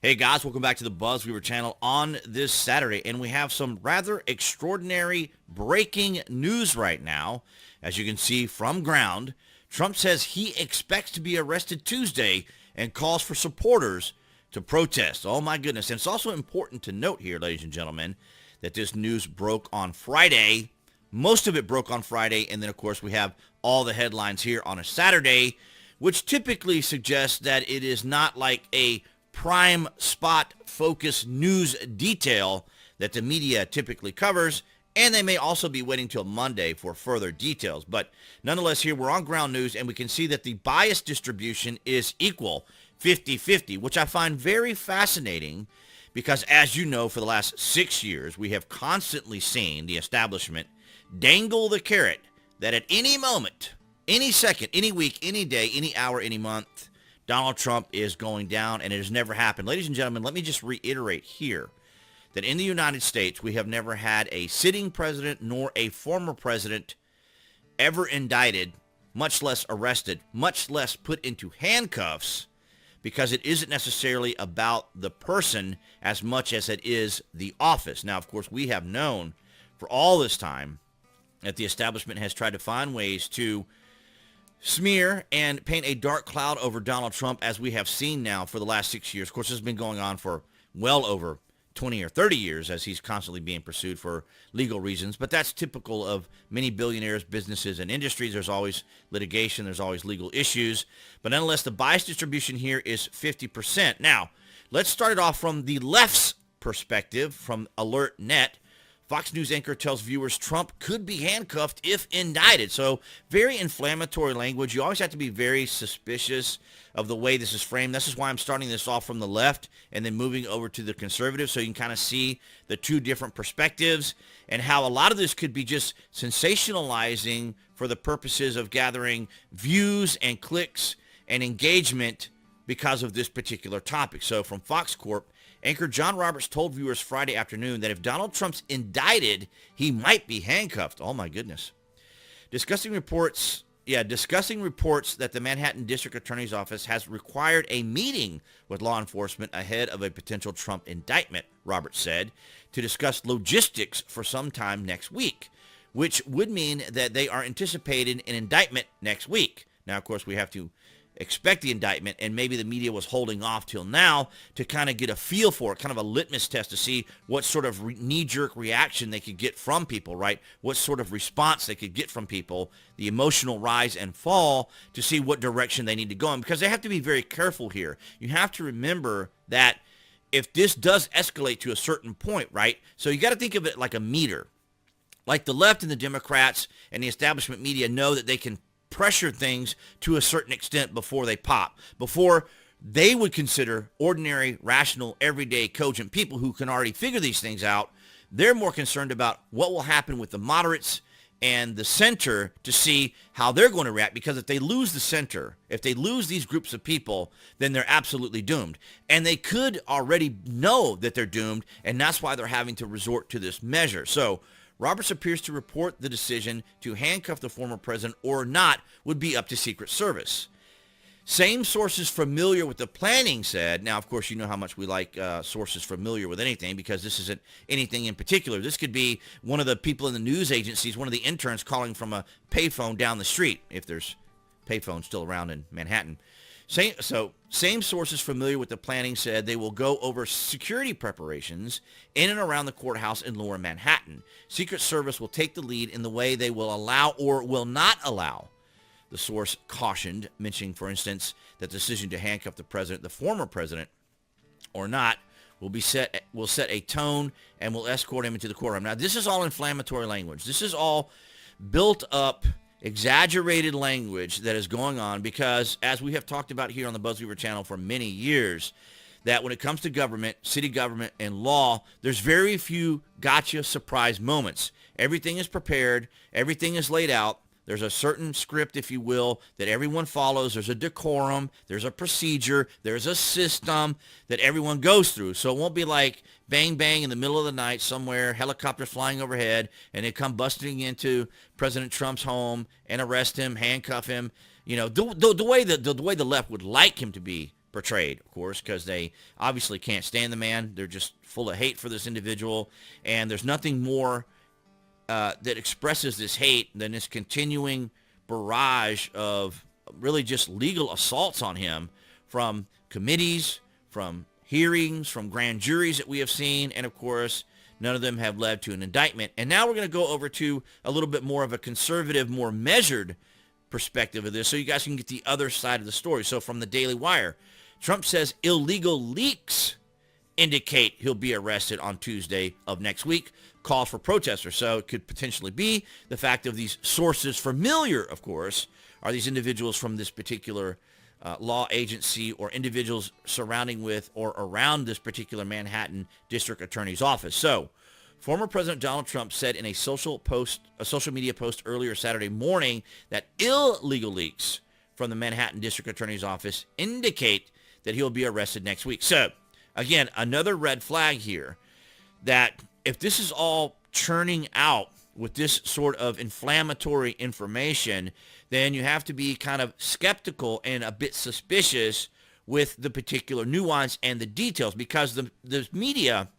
Hey guys, welcome back to the BuzWeaver channel on this Saturday, and we have some rather extraordinary breaking news right now. As you can see from ground, Trump says he expects to be arrested Tuesday and calls for supporters to protest. Oh my goodness. And it's also important to note here, ladies and gentlemen, that this news broke on Friday. Most of it broke on Friday, and then of course we have all the headlines here on a Saturday, which typically suggests that it is not like a prime spot focus news detail that the media typically covers, and they may also be waiting till Monday for further details. But nonetheless, here we're on ground news, and we can see that the bias distribution is equal, 50-50, which I find very fascinating because, as you know, for the last 6 years, we have constantly seen the establishment dangle the carrot that at any moment, any second, any week, any day, any hour, any month, Donald Trump is going down, and it has never happened. Ladies and gentlemen, let me just reiterate here that in the United States, we have never had a sitting president nor a former president ever indicted, much less arrested, much less put into handcuffs, because it isn't necessarily about the person as much as it is the office. Now, of course, we have known for all this time that the establishment has tried to find ways to smear and paint a dark cloud over Donald Trump, as we have seen now for the last 6 years. Of course, this has been going on for well over 20 or 30 years as he's constantly being pursued for legal reasons. But that's typical of many billionaires, businesses, and industries. There's always litigation. There's always legal issues. But nonetheless, the bias distribution here is 50%. Now, let's start it off from the left's perspective, from AlertNet. Fox News anchor tells viewers Trump could be handcuffed if indicted. So very inflammatory language. You always have to be very suspicious of the way this is framed. This is why I'm starting this off from the left and then moving over to the conservative, so you can kind of see the two different perspectives and how a lot of this could be just sensationalizing for the purposes of gathering views and clicks and engagement because of this particular topic. So from Fox Corp, anchor John Roberts told viewers Friday afternoon that if Donald Trump's indicted, he might be handcuffed. Oh, my goodness. Discussing reports that the Manhattan District Attorney's Office has required a meeting with law enforcement ahead of a potential Trump indictment, Roberts said, to discuss logistics for sometime next week, which would mean that they are anticipating an indictment next week. Now, of course, we have to expect the indictment, and maybe the media was holding off till now to kind of get a feel for it, kind of a litmus test to see what sort of knee-jerk reaction they could get from people, right? What sort of response they could get from people, the emotional rise and fall, to see what direction they need to go in, because they have to be very careful here. You have to remember that if this does escalate to a certain point, right? So you got to think of it like a meter. Like the left and the Democrats and the establishment media know that they can pressure things to a certain extent before they pop, before they would consider ordinary, rational, everyday, cogent people who can already figure these things out. They're more concerned about what will happen with the moderates and the center to see how they're going to react, because if they lose the center, if they lose these groups of people, then they're absolutely doomed. And they could already know that they're doomed, and that's why they're having to resort to this measure. So Roberts appears to report the decision to handcuff the former president or not would be up to Secret Service. Same sources familiar with the planning said, now, of course, you know how much we like sources familiar with anything, because this isn't anything in particular. This could be one of the people in the news agencies, one of the interns calling from a payphone down the street, if there's payphones still around in Manhattan. Same sources familiar with the planning said they will go over security preparations in and around the courthouse in Lower Manhattan. Secret Service will take the lead in the way they will allow or will not allow, the source cautioned, mentioning, for instance, that the decision to handcuff the president, the former president, or not, will set a tone and will escort him into the courtroom. Now, this is all inflammatory language. This is all built up, exaggerated language that is going on because, as we have talked about here on the BuzWeaver channel for many years, that when it comes to government, city government, and law, there's very few gotcha surprise moments. Everything is prepared. Everything is laid out. There's a certain script, if you will, that everyone follows. There's a decorum. There's a procedure. There's a system that everyone goes through. So it won't be like bang, bang in the middle of the night somewhere, helicopters flying overhead, and they come busting into President Trump's home and arrest him, handcuff him. You know, the way the left would like him to be portrayed, of course, because they obviously can't stand the man. They're just full of hate for this individual, and there's nothing more that expresses this hate than this continuing barrage of really just legal assaults on him from committees, from hearings, from grand juries that we have seen, and of course, none of them have led to an indictment. And now we're going to go over to a little bit more of a conservative, more measured perspective of this so you guys can get the other side of the story. So from the Daily Wire, Trump says illegal leaks indicate he'll be arrested on Tuesday of next week. Calls for protesters. So it could potentially be the fact of these sources familiar, of course, are these individuals from this particular law agency or individuals surrounding with or around this particular Manhattan District Attorney's office. So former President Donald Trump said in a social media post earlier Saturday morning that illegal leaks from the Manhattan District Attorney's office indicate that he'll be arrested next week. So, again, another red flag here that if this is all churning out with this sort of inflammatory information, then you have to be kind of skeptical and a bit suspicious with the particular nuance and the details, because the media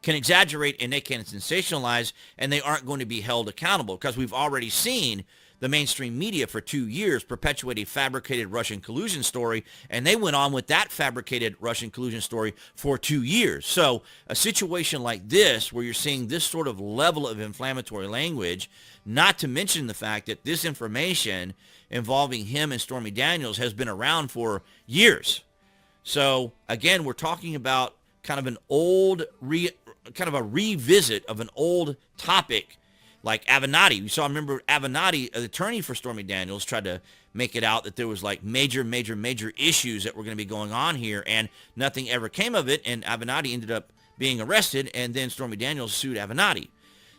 can exaggerate and they can sensationalize, and they aren't going to be held accountable, because we've already seen the mainstream media for 2 years perpetuate a fabricated Russian collusion story, and they went on with that fabricated Russian collusion story for 2 years. So a situation like this, where you're seeing this sort of level of inflammatory language, not to mention the fact that this information involving him and Stormy Daniels has been around for years. So again, we're talking about kind of an old, kind of a revisit of an old topic like Avenatti. You saw, remember Avenatti, an attorney for Stormy Daniels, tried to make it out that there was like major issues that were going to be going on here, and nothing ever came of it, and Avenatti ended up being arrested, and then Stormy Daniels sued Avenatti.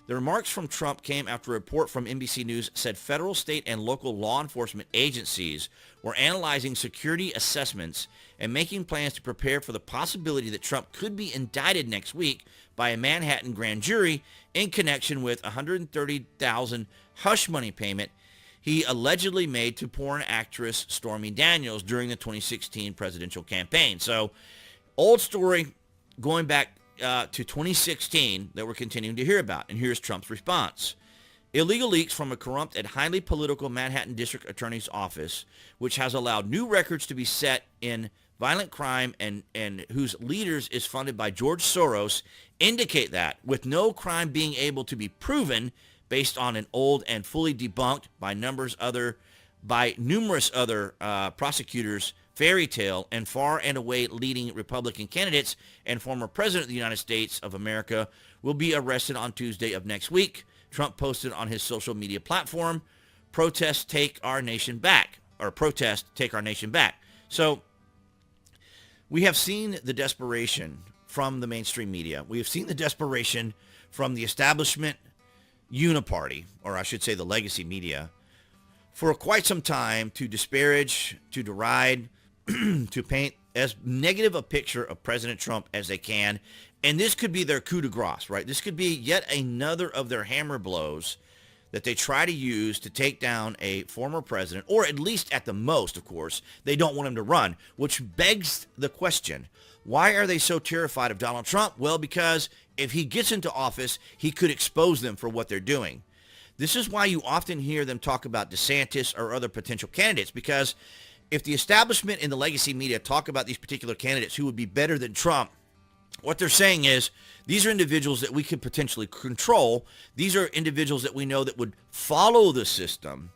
The remarks from Trump came after a report from NBC News said federal, state, and local law enforcement agencies were analyzing security assessments and making plans to prepare for the possibility that Trump could be indicted next week by a Manhattan grand jury in connection with $130,000 hush money payment he allegedly made to porn actress Stormy Daniels during the 2016 presidential campaign. So, old story going back to 2016 that we're continuing to hear about. And here's Trump's response. Illegal leaks from a corrupt and highly political Manhattan District Attorney's office, which has allowed new records to be set in violent crime and whose leaders is funded by George Soros, indicate that, with no crime being able to be proven based on an old and fully debunked by numerous other prosecutors, fairy tale and far and away leading Republican candidates and former President of the United States of America will be arrested on Tuesday of next week. Trump posted on his social media platform, protest, take our nation back. So we have seen the desperation from the mainstream media. We have seen the desperation from the establishment Uni-party, or I should say the legacy media, for quite some time to disparage, to deride, to paint as negative a picture of President Trump as they can. And this could be their coup de grace, right? This could be yet another of their hammer blows that they try to use to take down a former president, or at least at the most, of course, they don't want him to run, which begs the question, why are they so terrified of Donald Trump? Well, because if he gets into office, he could expose them for what they're doing. This is why you often hear them talk about DeSantis or other potential candidates, because if the establishment and the legacy media talk about these particular candidates who would be better than Trump, what they're saying is these are individuals that we could potentially control. These are individuals that we know that would follow the system,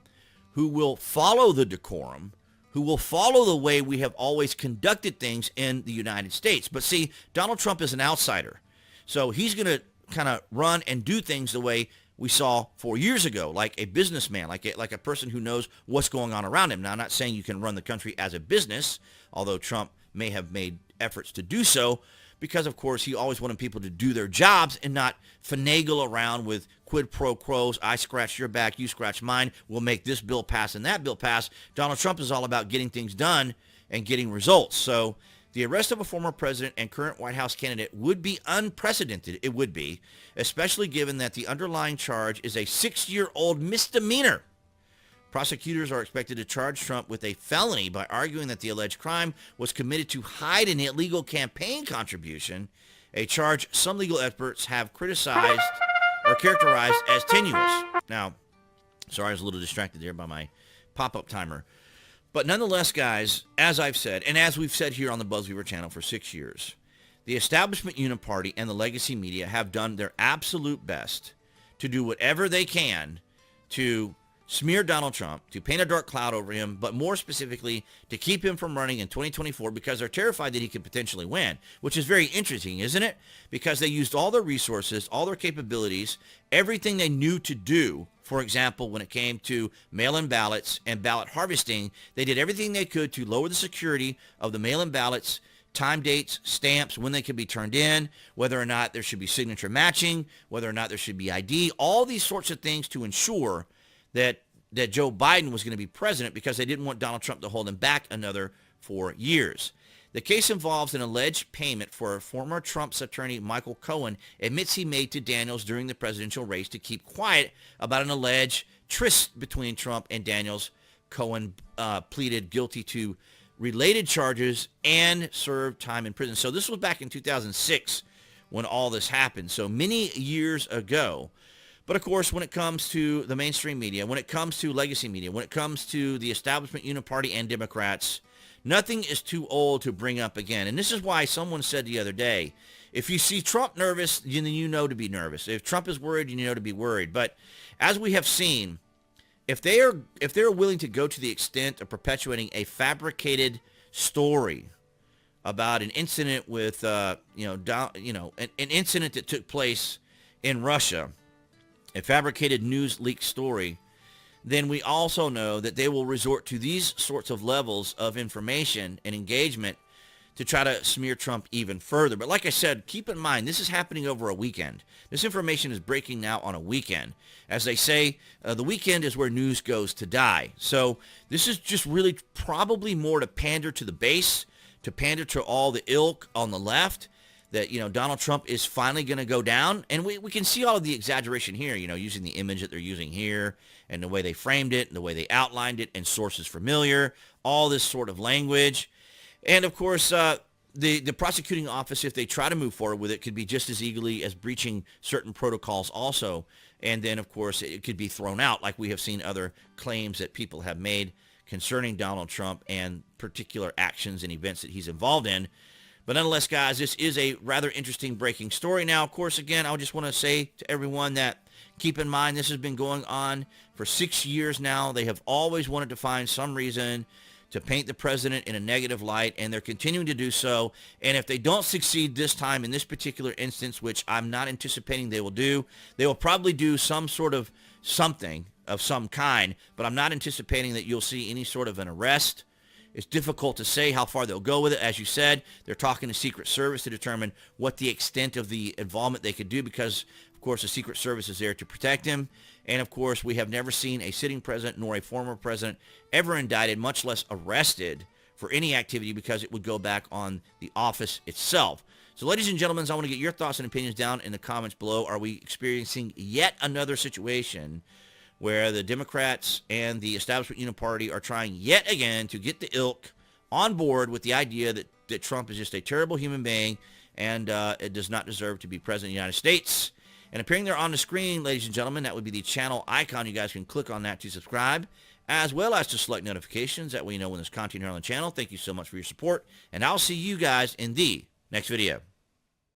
who will follow the decorum, who will follow the way we have always conducted things in the United States. But see, Donald Trump is an outsider. So he's going to kind of run and do things the way we saw 4 years ago, like a businessman, like a person who knows what's going on around him. Now, I'm not saying you can run the country as a business, although Trump may have made efforts to do so, because, of course, he always wanted people to do their jobs and not finagle around with quid pro quos. I scratch your back, you scratch mine. We'll make this bill pass and that bill pass. Donald Trump is all about getting things done and getting results. So the arrest of a former president and current White House candidate would be unprecedented. It would be, especially given that the underlying charge is a 6-year-old misdemeanor Prosecutors are expected to charge Trump with a felony by arguing that the alleged crime was committed to hide an illegal campaign contribution, a charge some legal experts have criticized or characterized as tenuous. Now, sorry, I was a little distracted there by my pop-up timer. But nonetheless, guys, as I've said, and as we've said here on the BuzWeaver channel for 6 years, the establishment Uni-party and the legacy media have done their absolute best to do whatever they can to smear Donald Trump, to paint a dark cloud over him, but more specifically to keep him from running in 2024 because they're terrified that he could potentially win, which is very interesting, isn't it? Because they used all their resources, all their capabilities, everything they knew to do. For example, when it came to mail-in ballots and ballot harvesting, they did everything they could to lower the security of the mail-in ballots, time dates, stamps, when they could be turned in, whether or not there should be signature matching, whether or not there should be ID, all these sorts of things to ensure that Joe Biden was going to be president because they didn't want Donald Trump to hold him back another 4 years. The case involves an alleged payment for former Trump's attorney Michael Cohen admits he made to Daniels during the presidential race to keep quiet about an alleged tryst between Trump and Daniels. Cohen pleaded guilty to related charges and served time in prison. So this was back in 2006 when all this happened. So many years ago. But of course, when it comes to the mainstream media, when it comes to legacy media, when it comes to the establishment Uni-party and Democrats, nothing is too old to bring up again. And this is why someone said the other day, if you see Trump nervous, then you know to be nervous. If Trump is worried, you know to be worried. But as we have seen, if they're willing to go to the extent of perpetuating a fabricated story about an incident with, an incident that took place in Russia, a fabricated news leak story, then we also know that they will resort to these sorts of levels of information and engagement to try to smear Trump even further. But like I said, keep in mind, this is happening over a weekend. This information is breaking now on a weekend. As they say, the weekend is where news goes to die. So this is just really probably more to pander to the base, to pander to all the ilk on the left, that, Donald Trump is finally going to go down. And we can see all of the exaggeration here, using the image that they're using here and the way they framed it and the way they outlined it and sources familiar, all this sort of language. And, of course, the prosecuting office, if they try to move forward with it, could be just as eagerly as breaching certain protocols also. And then, of course, it could be thrown out like we have seen other claims that people have made concerning Donald Trump and particular actions and events that he's involved in. But nonetheless, guys, this is a rather interesting breaking story. Now, of course, again, I just want to say to everyone that keep in mind this has been going on for 6 years now. They have always wanted to find some reason to paint the president in a negative light, and they're continuing to do so. And if they don't succeed this time in this particular instance, which I'm not anticipating they will do, they will probably do some sort of something of some kind, but I'm not anticipating that you'll see any sort of an arrest. It's difficult to say how far they'll go with it. As you said, they're talking to Secret Service to determine what the extent of the involvement they could do because, of course, the Secret Service is there to protect him. And, of course, we have never seen a sitting president nor a former president ever indicted, much less arrested for any activity because it would go back on the office itself. So, ladies and gentlemen, I want to get your thoughts and opinions down in the comments below. Are we experiencing yet another situation where the Democrats and the establishment Uni-party are trying yet again to get the ilk on board with the idea that Trump is just a terrible human being and it does not deserve to be president of the United States? And appearing there on the screen, ladies and gentlemen, that would be the channel icon. You guys can click on that to subscribe, as well as to select notifications. That way you know when there's content here on the channel. Thank you so much for your support, and I'll see you guys in the next video.